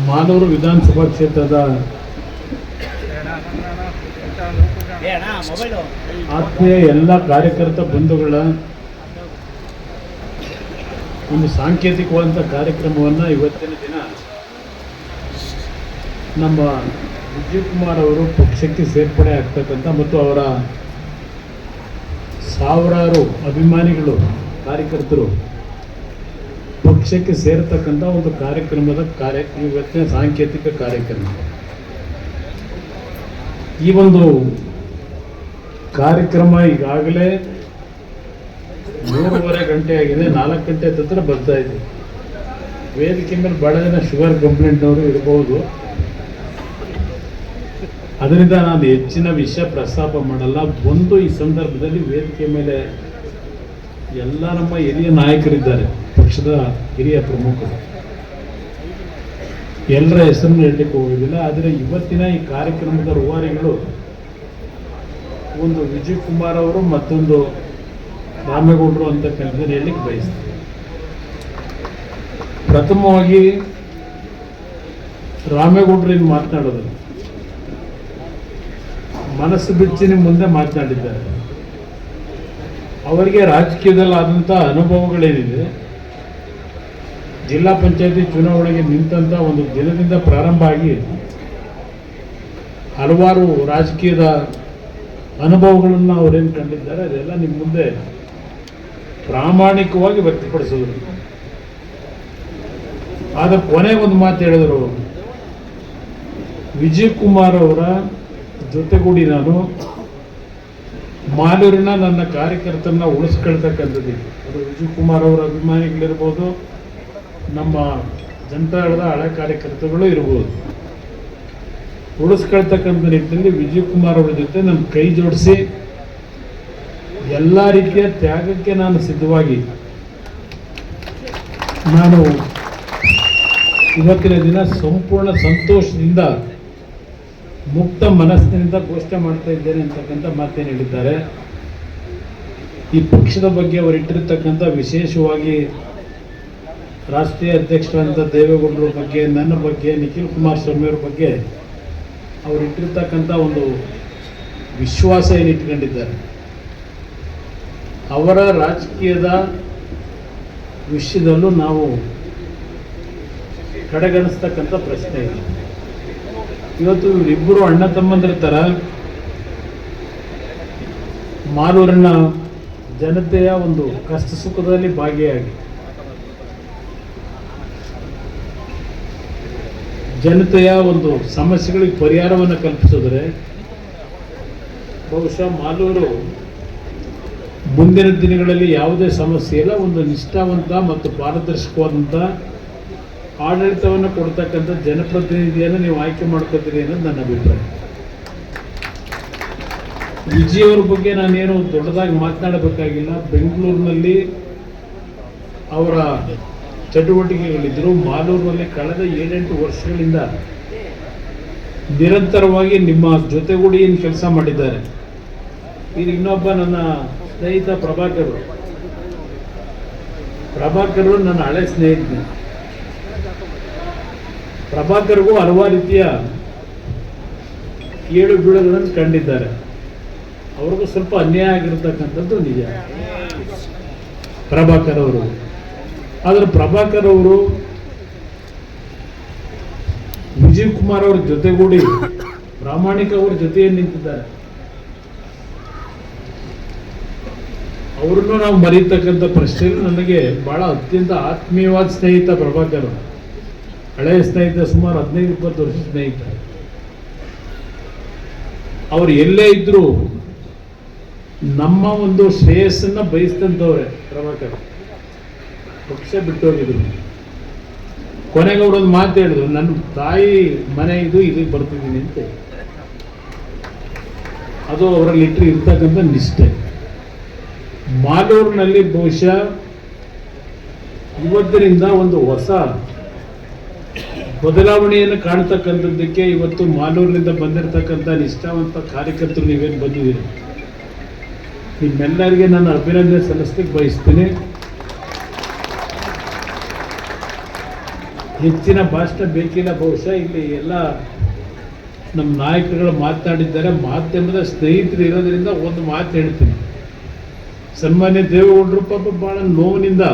ಮಾಲೂರು ವಿಧಾನಸಭಾ ಕ್ಷೇತ್ರದ ಆತ್ಮೀಯ ಎಲ್ಲ ಕಾರ್ಯಕರ್ತ ಬಂಧುಗಳ ಒಂದು ಸಾಂಕೇತಿಕವಾದಂಥ ಕಾರ್ಯಕ್ರಮವನ್ನು ಇವತ್ತಿನ ದಿನ ನಮ್ಮ ವಿಜಯಕುಮಾರ್ ಅವರು ಪಕ್ಷಕ್ಕೆ ಸೇರ್ಪಡೆ ಆಗ್ತಕ್ಕಂಥ ಮತ್ತು ಅವರ ಸಾವಿರಾರು ಅಭಿಮಾನಿಗಳು ಕಾರ್ಯಕರ್ತರು ಪಕ್ಷಕ್ಕೆ ಸೇರತಕ್ಕಂಥ ಒಂದು ಕಾರ್ಯಕ್ರಮದ ಇವತ್ತಿನ ಸಾಂಕೇತಿಕ ಕಾರ್ಯಕ್ರಮ. ಈ ಒಂದು ಕಾರ್ಯಕ್ರಮ ಈಗಾಗಲೇ 3:30 ಗಂಟೆ ಆಗಿದೆ, 4 ಗಂಟೆ ಹತ್ತಿರ ಬರ್ತಾ ಇದೆ. ವೇದಿಕೆ ಮೇಲೆ ಬಹಳ ಜನ ಶುಗರ್ ಕಂಪ್ಲೇಂಟ್ನವರು ಇರಬಹುದು, ಅದರಿಂದ ನಾನು ಹೆಚ್ಚಿನ ವಿಷಯ ಪ್ರಸ್ತಾಪ ಮಾಡಲ್ಲ. ಒಂದು ಈ ಸಂದರ್ಭದಲ್ಲಿ ವೇದಿಕೆ ಮೇಲೆ ಎಲ್ಲ ನಮ್ಮ ಹಿರಿಯ ನಾಯಕರಿದ್ದಾರೆ, ಪಕ್ಷದ ಹಿರಿಯ ಪ್ರಮುಖರು, ಎಲ್ಲರ ಹೆಸರನ್ನು ಹೇಳಲಿಕ್ಕೆ ಹೋಗೋದಿಲ್ಲ. ಆದರೆ ಇವತ್ತಿನ ಈ ಕಾರ್ಯಕ್ರಮದ ರೂವಾರಿಗಳು ಒಂದು ವಿಜಯಕುಮಾರ್ ಅವರು ಮತ್ತೊಂದು ರಾಮೇಗೌಡರು ಅಂತಕ್ಕಂಥದ್ದನ್ನು ಹೇಳಲಿಕ್ಕೆ ಬಯಸ್ತಾರೆ. ಪ್ರಥಮವಾಗಿ ರಾಮೇಗೌಡರು ಏನು ಮಾತನಾಡೋದು, ಮನಸ್ಸು ಬಿಚ್ಚಿ ನಿಮ್ಮ ಮುಂದೆ ಮಾತನಾಡಿದ್ದಾರೆ. ಅವರಿಗೆ ರಾಜಕೀಯದಲ್ಲಿ ಆದಂಥ ಅನುಭವಗಳೇನಿದೆ, ಜಿಲ್ಲಾ ಪಂಚಾಯತಿ ಚುನಾವಣೆಗೆ ನಿಂತಂಥ ಒಂದು ದಿನದಿಂದ ಪ್ರಾರಂಭ ಆಗಿ ಹಲವಾರು ರಾಜಕೀಯದ ಅನುಭವಗಳನ್ನು ಅವರೇನು ಕಂಡಿದ್ದಾರೆ ಅದೆಲ್ಲ ನಿಮ್ಮ ಮುಂದೆ ಪ್ರಾಮಾಣಿಕವಾಗಿ ವ್ಯಕ್ತಪಡಿಸಿದ್ರು. ಆದರೆ ಕೊನೆಗೆ ಒಂದು ಮಾತು ಹೇಳಿದರು, ವಿಜಯಕುಮಾರ್ ಅವರ ಜೊತೆಗೂಡಿ ನಾನು ಮಾಲೂರಿನ ನನ್ನ ಕಾರ್ಯಕರ್ತರನ್ನ ಉಳಿಸ್ಕೊಳ್ತಕ್ಕಂಥದ್ದು. ಅದು ವಿಜಯಕುಮಾರ್ ಅವರ ಅಭಿಮಾನಿಗಳಿರ್ಬೋದು, ನಮ್ಮ ಜನತಾದಳದ ಹಳೆ ಕಾರ್ಯಕರ್ತರುಗಳು ಇರ್ಬೋದು. ಉಳಿಸ್ಕೊಳ್ತಕ್ಕಂಥ ನಿಟ್ಟಿನಲ್ಲಿ ವಿಜಯಕುಮಾರ್ ಅವರ ಜೊತೆ ನನ್ನ ಕೈ ಜೋಡಿಸಿ ಎಲ್ಲ ರೀತಿಯ ತ್ಯಾಗಕ್ಕೆ ನಾನು ಸಿದ್ಧವಾಗಿ ನಾನು ಇವತ್ತಿನ ದಿನ ಸಂಪೂರ್ಣ ಸಂತೋಷದಿಂದ ಮುಕ್ತ ಮನಸ್ಸಿನಿಂದ ಘೋಷಣೆ ಮಾಡ್ತಾ ಇದ್ದೇನೆ ಅಂತಕ್ಕಂಥ ಮಾತೇನು ಹೇಳಿದ್ದಾರೆ. ಈ ಪಕ್ಷದ ಬಗ್ಗೆ ಅವರು ಇಟ್ಟಿರ್ತಕ್ಕಂಥ, ವಿಶೇಷವಾಗಿ ರಾಷ್ಟ್ರೀಯ ಅಧ್ಯಕ್ಷರಾದಂಥ ದೇವೇಗೌಡರ ಬಗ್ಗೆ, ನನ್ನ ಬಗ್ಗೆ, ನಿಖಿಲ್ ಕುಮಾರಸ್ವಾಮಿಯವ್ರ ಬಗ್ಗೆ ಅವರು ಇಟ್ಟಿರ್ತಕ್ಕಂಥ ಒಂದು ವಿಶ್ವಾಸ ಏನು ಇಟ್ಕೊಂಡಿದ್ದಾರೆ, ಅವರ ರಾಜಕೀಯದ ವಿಷಯದಲ್ಲೂ ನಾವು ಕಡೆಗಣಿಸ್ತಕ್ಕಂಥ ಪ್ರಶ್ನೆ ಇದೆ. ಇವತ್ತು ಇವರಿಬ್ಬರು ಅಣ್ಣ ತಮ್ಮಂದ್ರ ಥರ ಮಾಲೂರಿನ ಜನತೆಯ ಒಂದು ಕಷ್ಟ ಸುಖದಲ್ಲಿ ಭಾಗಿಯಾಗಿ ಜನತೆಯ ಒಂದು ಸಮಸ್ಯೆಗಳಿಗೆ ಪರಿಹಾರವನ್ನು ಕಲ್ಪಿಸಿದ್ರೆ ಬಹುಶಃ ಮಾಲೂರು ಮುಂದಿನ ದಿನಗಳಲ್ಲಿ ಯಾವುದೇ ಸಮಸ್ಯೆ ಇಲ್ಲ, ಒಂದು ನಿಷ್ಠಾವಂತ ಮತ್ತು ಪಾರದರ್ಶಕವಾದಂಥ ಆಡಳಿತವನ್ನು ಕೊಡ್ತಕ್ಕಂಥ ಜನಪ್ರತಿನಿಧಿಯನ್ನು ನೀವು ಆಯ್ಕೆ ಮಾಡ್ಕೋತೀರಿ ಅನ್ನೋದು ನನ್ನ ಅಭಿಪ್ರಾಯ. ವಿಜಯವ್ರ ಬಗ್ಗೆ ನಾನೇನು ದೊಡ್ಡದಾಗಿ ಮಾತನಾಡಬೇಕಾಗಿಲ್ಲ. ಬೆಂಗಳೂರಿನಲ್ಲಿ ಅವರ ಚಟುವಟಿಕೆಗಳಿದ್ದರು. ಮಾಲೂರಿನಲ್ಲಿ ಕಳೆದ 7-8 ವರ್ಷಗಳಿಂದ ನಿರಂತರವಾಗಿ ನಿಮ್ಮ ಜೊತೆಗೂಡಿ ಏನು ಕೆಲಸ ಮಾಡಿದ್ದಾರೆ. ಈಗ ಇನ್ನೊಬ್ಬ ನನ್ನ ಸ್ನೇಹಿತ ಪ್ರಭಾಕರ್ ನನ್ನ ಹಳೆ ಸ್ನೇಹಿತನೇ. ಪ್ರಭಾಕರ್ಗೂ ಹಲವಾರು ರೀತಿಯ ಏಳು ಬೀಳುಗಳನ್ನು ಕಂಡಿದ್ದಾರೆ. ಅವ್ರಿಗೂ ಸ್ವಲ್ಪ ಅನ್ಯಾಯ ಆಗಿರ್ತಕ್ಕಂಥದ್ದು ನಿಜ ಪ್ರಭಾಕರ್ ಅವರು. ಆದರೆ ಪ್ರಭಾಕರ್ ಅವರು ವಿಜಯಕುಮಾರ್ ಅವ್ರ ಜೊತೆಗೂಡಿ ಪ್ರಾಮಾಣಿಕ ಅವ್ರ ಜೊತೆಯಲ್ಲಿ ನಿಂತಿದ್ದಾರೆ. ಅವ್ರನ್ನು ನಾವು ಮರೀತಕ್ಕಂಥ ಪ್ರಶ್ನೆ. ನನಗೆ ಬಹಳ ಅತ್ಯಂತ ಆತ್ಮೀಯವಾದ ಸ್ನೇಹಿತ ಪ್ರಭಾಕರ್, ಹಳೆಯ ಸ್ನೇಹಿತ, ಸುಮಾರು 15-20 ವರ್ಷ ಸ್ನೇಹಿತ. ಅವ್ರು ಎಲ್ಲೇ ಇದ್ರು ನಮ್ಮ ಒಂದು ಶ್ರೇಯಸ್ಸನ್ನ ಬಯಸ್ತಂತವ್ರೆ ಪ್ರಭಾಕರ್. ಪಕ್ಷ ಬಿಟ್ಟು ಹೋಗಿದ್ರು. ಕೊನೆಗೆ ಅವರೊಂದು ಮಾತು ಹೇಳಿದ್ರು, ನನ್ನ ತಾಯಿ ಮನೆ ಇದು, ಇಲ್ಲಿಗೆ ಬರ್ತಿದ್ದೀನಿ ಅಂತ. ಅದು ಅವರಲ್ಲಿ ಇರ್ತಕ್ಕಂಥ ನಿಷ್ಠೆ. ಮಾಲೂರಿನಲ್ಲಿ ಬಹುಶಃ ಇವತ್ತಿನಿಂದ ಒಂದು ಹೊಸ ಬದಲಾವಣೆಯನ್ನು ಕಾಣ್ತಕ್ಕಂಥದ್ದಕ್ಕೆ ಇವತ್ತು ಮಾಲೂರಿನಿಂದ ಬಂದಿರತಕ್ಕಂಥ ನಿಷ್ಠಾವಂತ ಕಾರ್ಯಕರ್ತರು ನೀವೇನು ಬಂದಿದ್ದೀರಿ, ನಿಮ್ಮೆಲ್ಲರಿಗೆ ನಾನು ಅಭಿನಂದನೆ ಸಲ್ಲಿಸಲಿಕ್ಕೆ ಬಯಸ್ತೀನಿ. ಹೆಚ್ಚಿನ ಭಾಷಣ ಬೇಕಿಲ್ಲ. ಬಹುಶಃ ಇಲ್ಲಿ ಎಲ್ಲ ನಮ್ಮ ನಾಯಕರುಗಳು ಮಾತನಾಡಿದ್ದಾರೆ. ಮಾಧ್ಯಮದ ಸ್ನೇಹಿತರು ಇರೋದ್ರಿಂದ ಒಂದು ಮಾತು ಹೇಳ್ತೀನಿ. ಸನ್ಮಾನ್ಯ ದೇವೇಗೌಡರು ಪಾಪ ಭಾಳ ನೋವಿನಿಂದ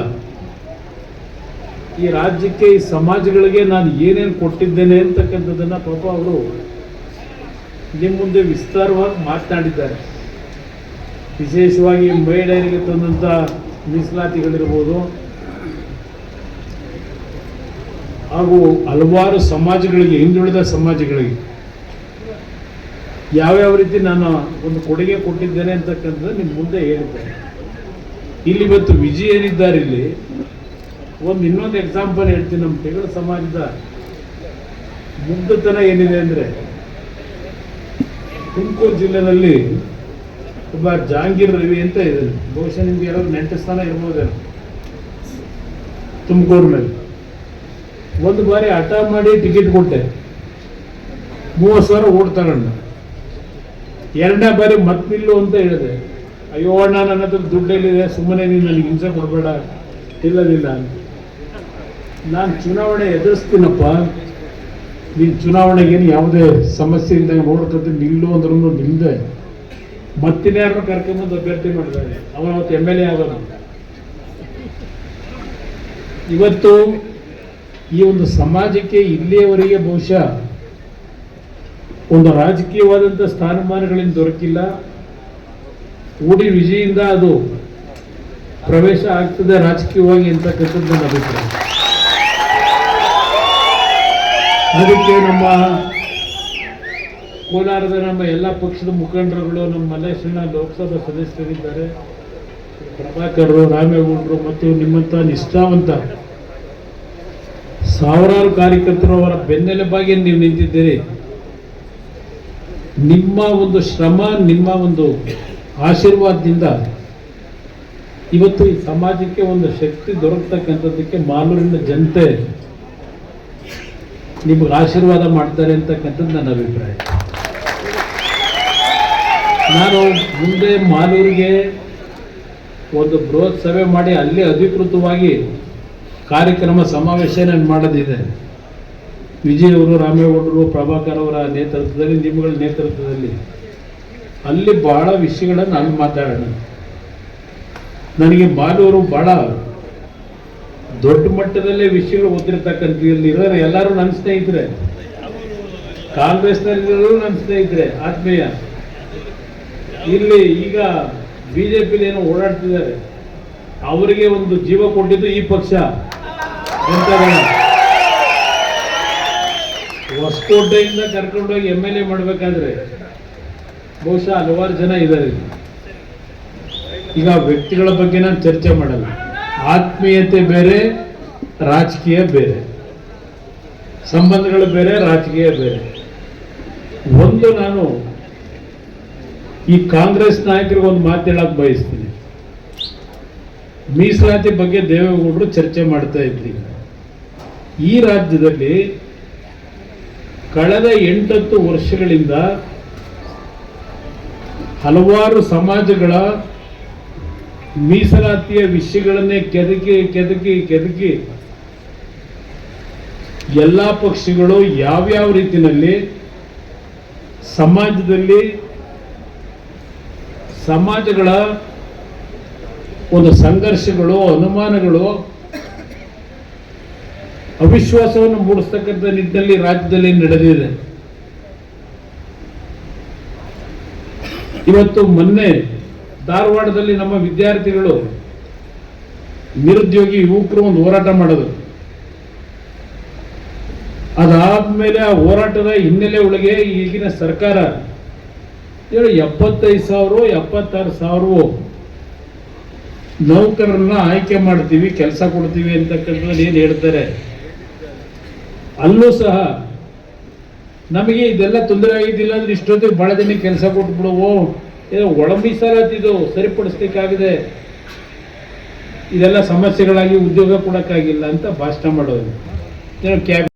ಈ ರಾಜ್ಯಕ್ಕೆ, ಈ ಸಮಾಜಗಳಿಗೆ ನಾನು ಏನೇನು ಕೊಟ್ಟಿದ್ದೇನೆ ಅಂತಕ್ಕಂಥದ್ದನ್ನು ಪಾಪ ಅವರು ನಿಮ್ಮ ಮುಂದೆ ವಿಸ್ತಾರವಾಗಿ ಮಾತನಾಡಿದ್ದಾರೆ. ವಿಶೇಷವಾಗಿ ಮಹಿಳೆಯರಿಗೆ ತಂದಂಥ ಮೀಸಲಾತಿಗಳಿರ್ಬೋದು, ಹಾಗೂ ಹಲವಾರು ಸಮಾಜಗಳಿಗೆ, ಹಿಂದುಳಿದ ಸಮಾಜಗಳಿಗೆ ಯಾವ್ಯಾವ ರೀತಿ ನಾನು ಒಂದು ಕೊಡುಗೆ ಕೊಟ್ಟಿದ್ದೇನೆ ಅಂತಕ್ಕಂಥದ್ದು ನಿಮ್ಮ ಮುಂದೆ ಹೇಳಿದ್ದೇನೆ. ಇಲ್ಲಿ ಇವತ್ತು ವಿಜಯ್ ಏನಿದ್ದಾರೆ, ಇಲ್ಲಿ ಇನ್ನೊಂದು ಎಕ್ಸಾಂಪಲ್ ಹೇಳ್ತೀನಿ. ನಮ್ಮ ತೆಗಳ ಸಮಾಜದ ಮುಗ್ಧತನ ಏನಿದೆ ಅಂದರೆ, ತುಮಕೂರು ಜಿಲ್ಲೆಯಲ್ಲಿ ಒಬ್ಬ ಜಹಾಂಗೀರ್ ರವಿ ಅಂತ ಇದ್ದಾರೆ. ಬಹುಶಃ ನಿಮ್ಗೆ ಯಾರಾದ್ರು ನೆಂಟಸ್ಥಾನ ಇರ್ಬೋದೇನೋ. ತುಮಕೂರಿನಲ್ಲಿ ಒಂದು ಬಾರಿ ಹಠ ಮಾಡಿ ಟಿಕೆಟ್ ಕೊಟ್ಟೆ, 30,000 ಓಟ್ ತಗೊಂಡ. ಎರಡನೇ ಬಾರಿ ಮತ್ತೆ ನಿಲ್ಲು ಅಂತ ಹೇಳಿದೆ. ಅಯ್ಯೋ ಅಣ್ಣ, ನನ್ನ ಹತ್ರ ದುಡ್ಡಲ್ಲಿದೆ, ಸುಮ್ಮನೆ ನೀನು ನನಗೆ ಹಿಂಸೆ ಕೊಡಬೇಡ, ಇಲ್ಲದಿಲ್ಲ ಅಂತ. ನಾನು ಚುನಾವಣೆ ಎದುರಿಸ್ತೀನಪ್ಪ, ನೀನು ಚುನಾವಣೆಗೇನು ಯಾವುದೇ ಸಮಸ್ಯೆ ಇದ್ದಾಗ ನೋಡ್ಕೊತ ನಿಲ್ಲು ಅಂದ್ರೂ ನಿಲ್ಲದೆ ಮತ್ತಿನ್ಯಾರನ್ನು ಕರ್ಕೊಂಬಂದು ಅಭ್ಯರ್ಥಿ ಮಾಡಿದ್ದಾರೆ. ಅವತ್ತು MLA ಆಗೋದು. ಇವತ್ತು ಈ ಒಂದು ಸಮಾಜಕ್ಕೆ ಇಲ್ಲಿಯವರೆಗೆ ಬಹುಶಃ ಒಂದು ರಾಜಕೀಯವಾದಂಥ ಸ್ಥಾನಮಾನಗಳಿಂದ ದೊರಕಿಲ್ಲ. ಊಡಿ ವಿಜಯಿಂದ ಅದು ಪ್ರವೇಶ ಆಗ್ತದೆ ರಾಜಕೀಯವಾಗಿ ಅಂತಕ್ಕಂಥದ್ದು ನನ್ನ ಅಭಿಪ್ರಾಯ. ಅದಕ್ಕೆ ನಮ್ಮ ಕೋಲಾರದ ನಮ್ಮ ಎಲ್ಲ ಪಕ್ಷದ ಮುಖಂಡರುಗಳು, ನಮ್ಮ ಮಲ್ಲೇಶಣ್ಣ ಲೋಕಸಭಾ ಸದಸ್ಯರಿದ್ದಾರೆ, ಪ್ರಭಾಕರ್, ರಾಮೇಗೌಡರು ಮತ್ತು ನಿಮ್ಮಂಥ ನಿಷ್ಠಾವಂತ ಸಾವಿರಾರು ಕಾರ್ಯಕರ್ತರು ಅವರ ಬೆನ್ನೆಲುಬಾಗಿ ನೀವು ನಿಂತಿದ್ದೀರಿ. ನಿಮ್ಮ ಒಂದು ಶ್ರಮ, ನಿಮ್ಮ ಒಂದು ಆಶೀರ್ವಾದದಿಂದ ಇವತ್ತು ಈ ಸಮಾಜಕ್ಕೆ ಒಂದು ಶಕ್ತಿ ದೊರಕತಕ್ಕಂಥದ್ದಕ್ಕೆ ಮಾಲೂರಿನ ಜನತೆ ನಿಮಗೆ ಆಶೀರ್ವಾದ ಮಾಡ್ತಾರೆ ಅಂತಕ್ಕಂಥದ್ದು ನನ್ನ ಅಭಿಪ್ರಾಯ. ನಾನು ಮುಂದೆ ಮಾಲೂರಿಗೆ ಒಂದು ಬೃಹತ್ ಸಭೆ ಮಾಡಿ ಅಲ್ಲಿ ಅಧಿಕೃತವಾಗಿ ಕಾರ್ಯಕ್ರಮ ಸಮಾವೇಶ ಮಾಡೋದಿದೆ. ವಿಜಯ್ ಅವರು, ರಾಮೇಗೌಡರು, ಪ್ರಭಾಕರ್ ಅವರ ನೇತೃತ್ವದಲ್ಲಿ, ನಿಮ್ಮಗಳ ನೇತೃತ್ವದಲ್ಲಿ ಅಲ್ಲಿ ಬಹಳ ವಿಷಯಗಳನ್ನು ಅಲ್ಲಿ ಮಾತಾಡೋಣ. ನನಗೆ ಮಾಲೂರು ಬಹಳ ದೊಡ್ಡ ಮಟ್ಟದಲ್ಲೇ ವಿಷಯಗಳು ಓದಿರ್ತಕ್ಕಂಥ, ಇಲ್ಲಿ ಇರೋರು ಎಲ್ಲರೂ ನನ್ನ ಸ್ನೇಹಿತರೆ, ಕಾಂಗ್ರೆಸ್ನಲ್ಲಿರೋರು ನನ್ನ ಸ್ನೇಹಿತರೆ, ಆತ್ಮೀಯ. ಇಲ್ಲಿ ಈಗ ಬಿಜೆಪಿಲಿ ಏನೋ ಓಡಾಡ್ತಿದ್ದಾರೆ, ಅವರಿಗೆ ಒಂದು ಜೀವ ಕೊಟ್ಟಿದ್ದು ಈ ಪಕ್ಷ. ಹೊಸಕೋಟೆಯಿಂದ ಕರ್ಕೊಂಡೋಗಿ MLA ಮಾಡಬೇಕಾದ್ರೆ ಬಹುಶಃ ಹಲವಾರು ಜನ ಇದ್ದಾರೆ. ಈಗ ವ್ಯಕ್ತಿಗಳ ಬಗ್ಗೆ ನಾನು ಚರ್ಚೆ ಮಾಡಲ್ಲ. ಆತ್ಮೀಯತೆ ಬೇರೆ, ರಾಜಕೀಯ ಬೇರೆ, ಸಂಬಂಧಗಳು ಬೇರೆ, ರಾಜಕೀಯ ಬೇರೆ. ಒಂದು ನಾನು ಈ ಕಾಂಗ್ರೆಸ್ ನಾಯಕರಿಗೆ ಒಂದು ಮಾತು ಹೇಳಕ್ ಬಯಸ್ತೀನಿ. ಮೀಸಲಾತಿ ಬಗ್ಗೆ ದೇವೇಗೌಡರು ಚರ್ಚೆ ಮಾಡ್ತಾ ಇದ್ರಿ. ಈ ರಾಜ್ಯದಲ್ಲಿ ಕಳೆದ 8-10 ವರ್ಷಗಳಿಂದ ಹಲವಾರು ಸಮಾಜಗಳ ಮೀಸಲಾತಿಯ ವಿಷಯಗಳನ್ನೇ ಕೆದಕಿ ಎಲ್ಲ ಪಕ್ಷಗಳು ಯಾವ್ಯಾವ ರೀತಿಯಲ್ಲಿ ಸಮಾಜಗಳ ಒಂದು ಸಂಘರ್ಷಗಳು, ಅನುಮಾನಗಳು, ಅವಿಶ್ವಾಸವನ್ನು ಮೂಡಿಸ್ತಕ್ಕಂಥ ನಿಟ್ಟಿನಲ್ಲಿ ರಾಜ್ಯದಲ್ಲಿ ನಡೆದಿದೆ. ಇವತ್ತು ಮೊನ್ನೆ ಧಾರವಾಡದಲ್ಲಿ ನಮ್ಮ ವಿದ್ಯಾರ್ಥಿಗಳು, ನಿರುದ್ಯೋಗಿ ಯುವಕರು ಒಂದು ಹೋರಾಟ ಮಾಡೋದು. ಅದಾದ್ಮೇಲೆ ಆ ಹೋರಾಟದ ಹಿನ್ನೆಲೆ ಒಳಗೆ ಈಗಿನ ಸರ್ಕಾರ 75,000 76,000 ನೌಕರರನ್ನ ಆಯ್ಕೆ ಮಾಡ್ತೀವಿ, ಕೆಲಸ ಕೊಡ್ತೀವಿ ಅಂತಕ್ಕಂಥದ್ದು ಏನು ಹೇಳ್ತಾರೆ. ಅಲ್ಲೂ ಸಹ ನಮಗೆ ಇದೆಲ್ಲ ತೊಂದರೆ ಆಗಿದ್ದಿಲ್ಲ ಅಂದ್ರೆ ಇಷ್ಟೊತ್ತಿಗೆ ಬಹಳ ಜನಕ್ಕೆ ಕೆಲಸ ಕೊಟ್ಬಿಡುವು, ಒಳ ಮೀಸಲಾತಿದು ಸರಿಪಡಿಸ್ಲಿಕ್ಕಾಗಿದೆ, ಇದೆಲ್ಲ ಸಮಸ್ಯೆಗಳಾಗಿ ಉದ್ಯೋಗ ಕೊಡೋಕ್ಕಾಗಿಲ್ಲ ಅಂತ ಭಾಷಣ ಮಾಡೋದು.